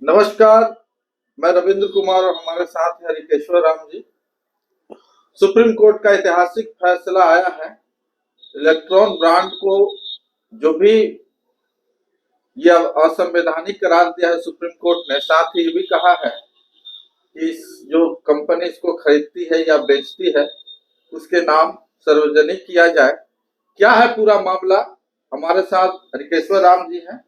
नमस्कार। मैं रविंद्र कुमार और हमारे साथ है हरिकेश्वर राम जी। सुप्रीम कोर्ट का ऐतिहासिक फैसला आया है। इलेक्ट्रॉन ब्रांड को जो भी यह असंवैधानिक करार दिया है सुप्रीम कोर्ट ने, साथ ही ये भी कहा है कि इस जो कंपनी इसको खरीदती है या बेचती है उसके नाम सार्वजनिक किया जाए। क्या है पूरा मामला, हमारे साथ हरिकेश्वर राम जी हैं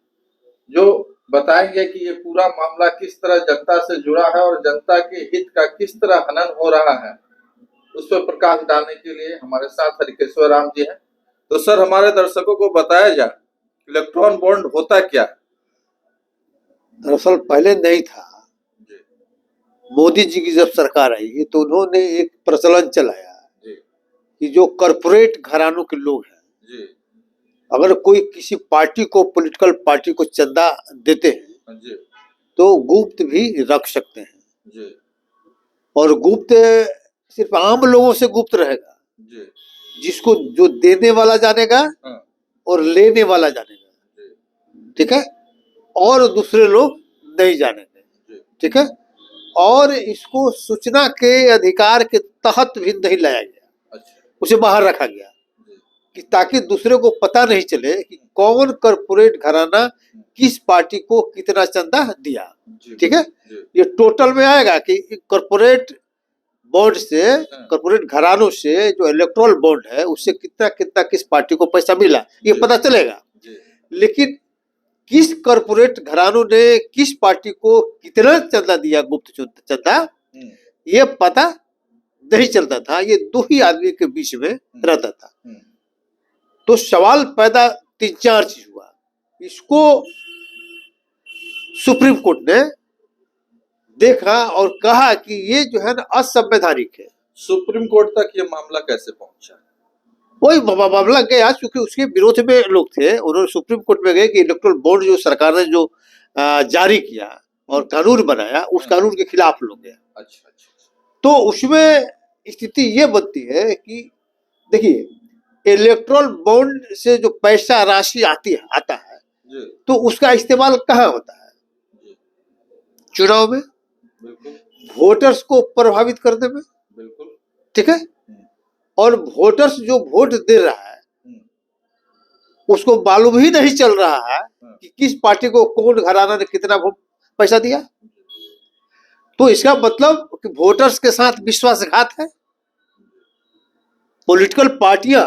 जो बताएंगे कि ये पूरा मामला किस तरह जनता से जुड़ा है और जनता के हित का किस तरह हनन हो रहा है। उस पर प्रकाश डालने के लिए हमारे साथ हरिकेश्वर राम जी हैं। तो सर, हमारे दर्शकों को बताया जाए इलेक्ट्रॉन बॉन्ड होता क्या? दरअसल पहले नहीं था। मोदी जी की जब सरकार आई तो उन्होंने एक प्रचलन चलाया कि जो कॉरपोरेट घरानों के लोग हैं, अगर कोई किसी पार्टी को, पॉलिटिकल पार्टी को चंदा देते हैं तो गुप्त भी रख सकते हैं। और गुप्त सिर्फ आम लोगों से गुप्त रहेगा, जिसको जो देने वाला जानेगा और लेने वाला जानेगा, ठीक है, और दूसरे लोग नहीं जानेंगे, ठीक है। और इसको सूचना के अधिकार के तहत भी नहीं लाया गया, उसे बाहर रखा गया कि ताकि दूसरे को पता नहीं चले कि कौन कॉर्पोरेट घराना किस पार्टी को कितना चंदा दिया, ठीक है। ये टोटल में आएगा कि कॉर्पोरेट बॉन्ड से, कॉर्पोरेट घरानों से जो इलेक्टोरल बॉन्ड है उससे कितना कितना किस पार्टी को पैसा मिला, ये पता चलेगा। लेकिन किस कॉर्पोरेट घरानों ने किस पार्टी को कितना चंदा दिया, गुप्त चंदा, ये पता नहीं चलता था। ये दो ही आदमी के बीच में रहता था। तो सवाल पैदा 3-4 चीज हुआ। इसको सुप्रीम कोर्ट ने देखा और कहा कि ये जो है ना असंवैधानिक है। सुप्रीम कोर्ट तक ये मामला कैसे पहुंचा? वही मामला गया, चूंकि उसके विरोध में लोग थे, उन्होंने सुप्रीम कोर्ट में गए कि इलेक्टोरल बॉन्ड जो सरकार ने जो जारी किया और कानून बनाया, उस कानून के खिलाफ लोग गए। अच्छा। तो उसमें स्थिति ये बनती है कि देखिए, इलेक्टोरल बॉन्ड से जो पैसा राशि आता है तो उसका इस्तेमाल कहाँ होता है? चुनाव में, वोटर्स को प्रभावित करने में, ठीक है। और वोटर्स जो वोट दे रहा है उसको मालूम ही नहीं चल रहा है कि किस पार्टी को कौन घराना ने कितना पैसा दिया। तो इसका मतलब कि वोटर्स के साथ विश्वासघात है। पॉलिटिकल पार्टियां,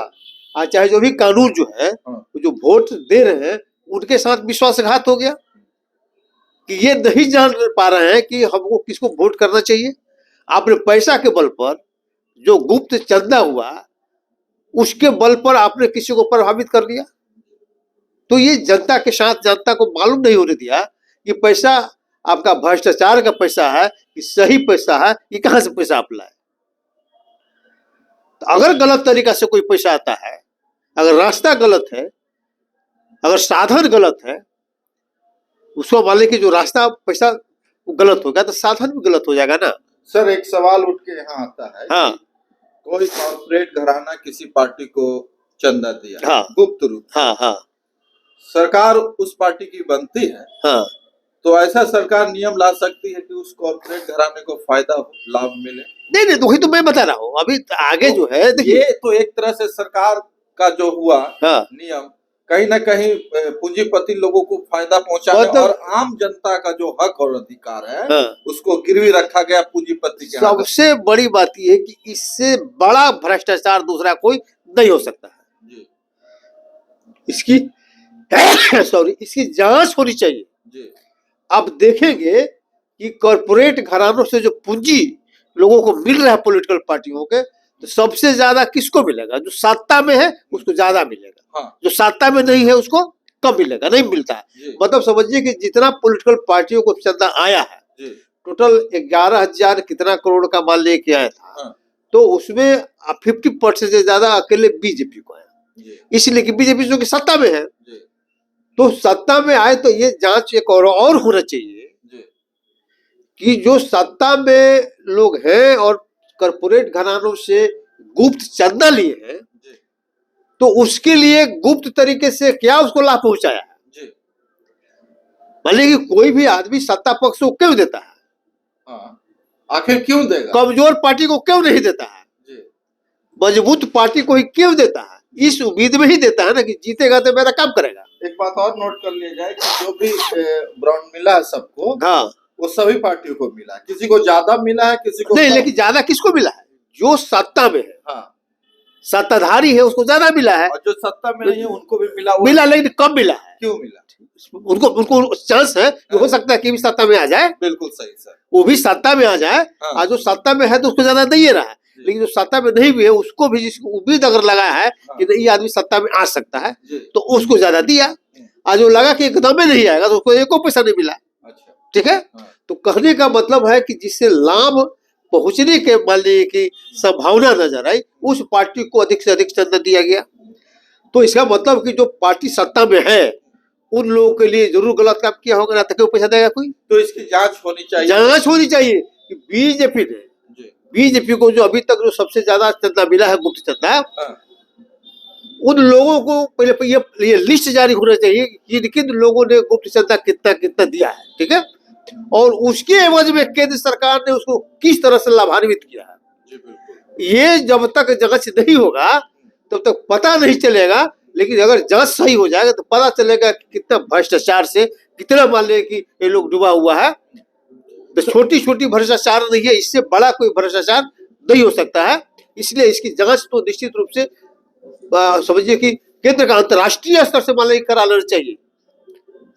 चाहे जो भी कानून जो है, जो वोट दे रहे हैं उनके साथ विश्वासघात हो गया कि ये नहीं जान पा रहे हैं कि हमको किसको वोट करना चाहिए। आपने पैसा के बल पर, जो गुप्त चंदा हुआ उसके बल पर आपने किसी को प्रभावित कर दिया। तो ये जनता के साथ, जनता को मालूम नहीं होने दिया कि पैसा आपका भ्रष्टाचार का पैसा है कि सही पैसा है, ये कहां से पैसा आप लाए। तो अगर गलत तरीका से कोई पैसा आता है, अगर रास्ता गलत है, अगर साधन गलत है, उसको मान लें कि जो रास्ता पैसा गलत हो गया तो साधन भी गलत हो जाएगा ना। सर, एक सवाल उठ के यहाँ आता है। हाँ, कोई कॉर्पोरेट घराना किसी पार्टी को चंदा दिया, हाँ, गुप्त रूप, हाँ, सरकार उस पार्टी की बनती है, हाँ, तो ऐसा सरकार नियम ला सकती है कि उस कॉर्पोरेट घराने को फायदा हो, लाभ मिले? नहीं, वही तो मैं बता रहा हूँ। अभी आगे तो जो है, ये तो एक तरह से सरकार का जो हुआ नियम, कहीं ना कहीं पूंजीपति लोगों को फायदा पहुंचाने और आम जनता का जो हक और अधिकार है उसको गिरवी रखा गया पूंजीपति के। सबसे बड़ी बात यह है कि इससे बड़ा भ्रष्टाचार दूसरा कोई नहीं हो सकता है। इसकी इसकी जांच होनी चाहिए। अब देखेंगे कि कॉर्पोरेट घरानों से जो पूंजी लोगों को मिल रहा है पॉलिटिकल पार्टियों के, तो सबसे ज्यादा किसको मिलेगा? जो सत्ता में है उसको ज्यादा मिलेगा, जो सत्ता में नहीं है उसको कम मिलेगा, नहीं मिलता है। मतलब समझिए कि जितना पॉलिटिकल पार्टियों को चंदा आया है, टोटल 11,000 कितना करोड़ का मान लेके आया था, तो उसमें 50% से ज्यादा अकेले बीजेपी को आया, इसलिए कि बीजेपी जो कि सत्ता में है। तो सत्ता में आए तो ये जांच एक और होना चाहिए कि जो सत्ता में लोग हैं और कॉर्पोरेट घरानों से गुप्त चंदा लिए हैं, तो उसके लिए गुप्त तरीके से क्या उसको लाभ पहुंचाया है। मान लीजिए कि कोई भी आदमी सत्ता पक्ष को क्यों देता है, हाँ, आखिर क्यों देगा? कमजोर पार्टी को क्यों नहीं देता है, जी, मजबूत पार्टी को ही क्यों देता है? इस उम्मीद में ही देता है ना कि जीतेगा तो मेरा काम करेगा। एक बात और नोट कर लिया जाए कि जो भी बॉन्ड मिला है सबको, हाँ, वो सभी पार्टियों को मिला है, किसी को ज्यादा मिला है, किसी को नहीं, कम। लेकिन ज्यादा किसको मिला है? जो सत्ता में है, हाँ, सत्ताधारी है, उसको ज्यादा मिला है। और जो सत्ता में नहीं है उनको भी मिला। मिला, लेकिन कम मिला है। क्यों मिला? उनको उनको चांस है कि हो सकता है कि भी सत्ता में आ जाए, बिल्कुल सही सर। वो भी सत्ता में आ जाए। हाँ। और जो सत्ता में है तो उसको ज्यादा नहीं रहा है, लेकिन जो सत्ता में नहीं भी है उसको भी जिसको उम्मीद अगर लगा है कि नहीं, ये आदमी सत्ता में आ सकता है, जी, तो उसको ज्यादा दिया। आज जो लगा कि एकदम में नहीं आएगा तो उसको एको पैसा नहीं मिला। अच्छा, ठीक है। हाँ, तो कहने का मतलब है कि जिससे लाभ पहुंचने के मान लीजिए कि संभावना नजर आई, उस पार्टी को अधिक से अधिक चंदा दिया गया। तो इसका मतलब कि जो पार्टी सत्ता में है उन लोगों के लिए जरूर गलत काम किया होगा, ना तो क्यों पैसा देगा कोई। तो इसकी जांच होनी चाहिए। जांच होनी चाहिए कि बीजेपी ने, जी, बीजेपी को जो अभी तक जो सबसे ज्यादा चंदा मिला है, गुप्त चंदा, हाँ, उन लोगों को पहले ये लिस्ट जारी होना चाहिए कि किन किन लोगों ने गुप्त चंदा कितना कितना दिया है। ठीक है। और उसके एवज में केंद्र सरकार ने उसको किस तरह से लाभान्वित किया है, जी, बिल्कुल। ये जब तक जांच नहीं होगा तब तक पता नहीं चलेगा। लेकिन अगर जांच सही हो जाएगा तो पता चलेगा कि कितना भ्रष्टाचार से कितना मान लें कि ये लोग डूबा हुआ है। तो छोटी छोटी भ्रष्टाचार नहीं है, इससे बड़ा कोई भ्रष्टाचार नहीं हो सकता है। इसलिए इसकी जांच तो निश्चित रूप से समझिए कि केंद्र का अंतर्राष्ट्रीय स्तर से मान लें करा लेना चाहिए,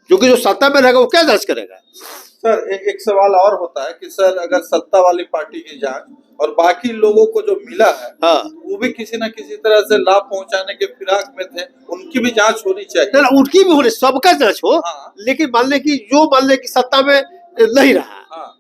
क्योंकि जो सत्ता में रहेगा वो क्या जांच करेगा। सर एक सवाल और होता है कि सर अगर सत्ता वाली पार्टी की जांच और बाकी लोगों को जो मिला है, हाँ, वो भी किसी न किसी तरह से लाभ पहुंचाने के फिराक में थे, उनकी भी जांच होनी चाहिए। ना उनकी भी होने, सबका जांच हो। हाँ, लेकिन मान ले कि जो मान ले कि सत्ता में नहीं रहा, हाँ,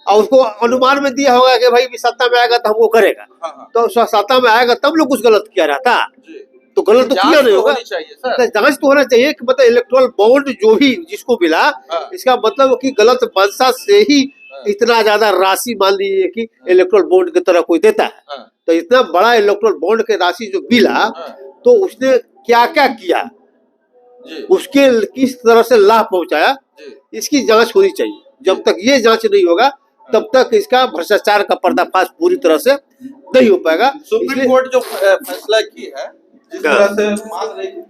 और उसको अनुमान में दिया होगा कि भाई भी सत्ता में आएगा तो हमको करेगा, हाँ, हाँ, तो सत्ता में आएगा तब लोग कुछ गलत किया रहता, जी, तो गलत तो जांच किया नहीं तो होगा। होनी चाहिए सर। जांच तो होना चाहिए कि मतलब इलेक्टोरल बॉन्ड जो भी जिसको मिला, हाँ, इसका मतलब कि गलत मंशा से ही इतना ज्यादा राशि मान लीजिए कि इलेक्टोरल बॉन्ड की तरह कोई देता है। हाँ, तो इतना बड़ा इलेक्टोरल बॉन्ड के राशि जो मिला, हाँ, तो उसने क्या क्या किया, जी, उसके किस तरह से लाभ पहुंचाया, जी, इसकी जांच होनी चाहिए। जब तक ये जांच नहीं होगा तब तक इसका भ्रष्टाचार का पर्दाफाश पूरी तरह से नहीं हो पाएगा। सुप्रीम कोर्ट जो फैसला की है, जिस तरह से मांग रही थी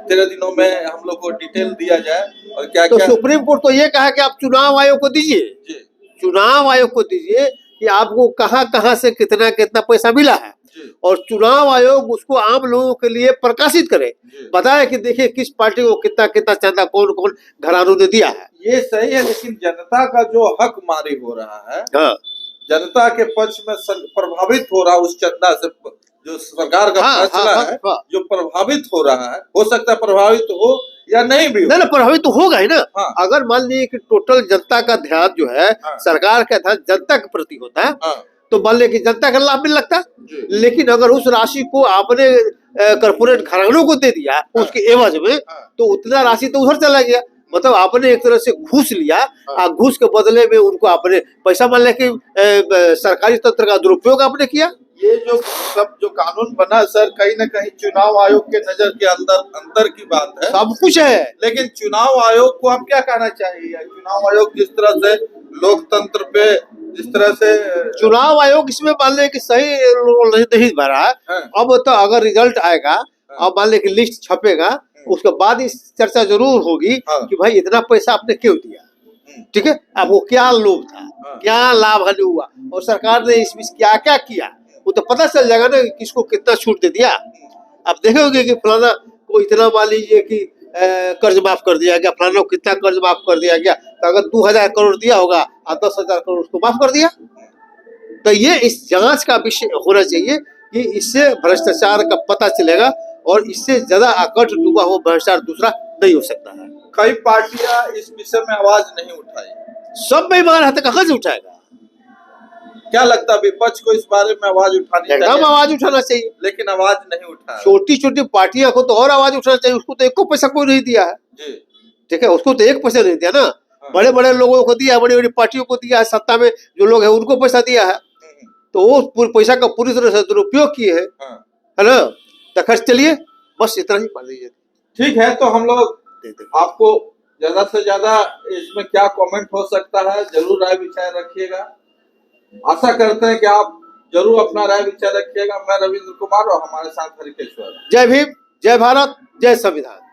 13 दिनों में हम लोग को डिटेल दिया जाए और क्या तो क्या। सुप्रीम कोर्ट तो ये कहा कि आप चुनाव आयोग को दीजिए, जी, चुनाव आयोग को दीजिए कि आपको कहां कहां से कितना कितना पैसा मिला है, जी, और चुनाव आयोग उसको आम लोगों के लिए प्रकाशित करे, जी। बताए कि देखिए किस पार्टी को कितना कितना चंदा कौन कौन घरानों ने दिया है। ये सही है, लेकिन जनता का जो हक मारी हो रहा है, हाँ, जनता के पक्ष में प्रभावित हो रहा है उस चंदा से, जो सरकार का हाँ, फैसला हाँ, है, हाँ। जो प्रभावित हो रहा है, हो सकता है प्रभावित हो या नहीं भी हो। नहीं, प्रभावित तो होगा ही ना। हाँ। अगर मान लीजिए कि टोटल जनता का ध्यान जो है, हाँ। सरकार का ध्यान जनता के प्रति होता है, हाँ, तो मान लीजिए कि जनता का लाभ मिल लगता। जी, लेकिन अगर उस राशि को आपने कॉर्पोरेट घरानों को दे दिया उसके एवज में, हाँ, तो उतना राशि तो उधर चला गया। मतलब आपने एक तरह से घूस लिया, और घूस के बदले में उनको आपने पैसा मान लेके सरकारी तंत्र का दुरुपयोग आपने किया। ये जो सब जो कानून बना सर, कहीं न कहीं चुनाव आयोग के नजर के अंदर की बात है। सब कुछ है, लेकिन चुनाव आयोग को आप क्या कहना चाहिए? चुनाव आयोग जिस तरह से लोकतंत्र पे जिस तरह से चुनाव आयोग इसमें मान ले कि सही रोल नहीं भरा है। हाँ। अब तो अगर रिजल्ट आएगा, अब मान ले कि लिस्ट छपेगा, उसके बाद इस चर्चा जरूर होगी हाँ। कि भाई इतना पैसा आपने क्यों दिया, ठीक है, आपको क्या लोभ था, क्या लाभ हानि हुआ, और सरकार ने इसमें क्या क्या किया, वो तो पता चल जाएगा ना कि किसको कितना छूट दे दिया। आप देखोगे कि फलाना को इतना मान लीजिए कि कर्ज माफ कर दिया गया, फलाना को कितना कर्ज माफ कर दिया गया, तो अगर 2000 करोड़ दिया होगा और 10,000 करोड़ उसको माफ कर दिया। तो ये इस जांच का विषय होना चाहिए कि इससे भ्रष्टाचार का पता चलेगा, और इससे ज्यादा अकट डूबा हुआ भ्रष्टाचार दूसरा नहीं हो सकता है। कई पार्टियां इस विषय में आवाज नहीं उठाई, सब बेईमान है तो कहाँ से उठाएगा? क्या लगता है विपक्ष को इस बारे में आवाज उठानी एकदम चाहिए? आवाज उठाना चाहिए। लेकिन आवाज नहीं उठा। छोटी छोटी पार्टियां को तो और आवाज उठाना चाहिए, उसको तो एक को पैसा कोई नहीं दिया है, जी, ठीक है, उसको तो एक पैसा नहीं दिया ना। बड़े बड़े लोगों को दिया, बड़ी बड़ी पार्टियों को दिया है, सत्ता में जो लोग हैं उनको पैसा दिया है, तो वो पैसा का पूरी तरह से दुरुपयोग किए है ना। तो खर्च चलिए, बस इतना ही मान लीजिए। ठीक है, तो हम लोग आपको ज्यादा से ज्यादा इसमें क्या कमेंट हो सकता है, जरूर राय विचार रखिएगा। आशा करते हैं कि आप जरूर अपना राय विचार रखिएगा। मैं रविंद्र कुमार और हमारे साथ हरिकेश्वर। जय भीम, जय भारत, जय संविधान।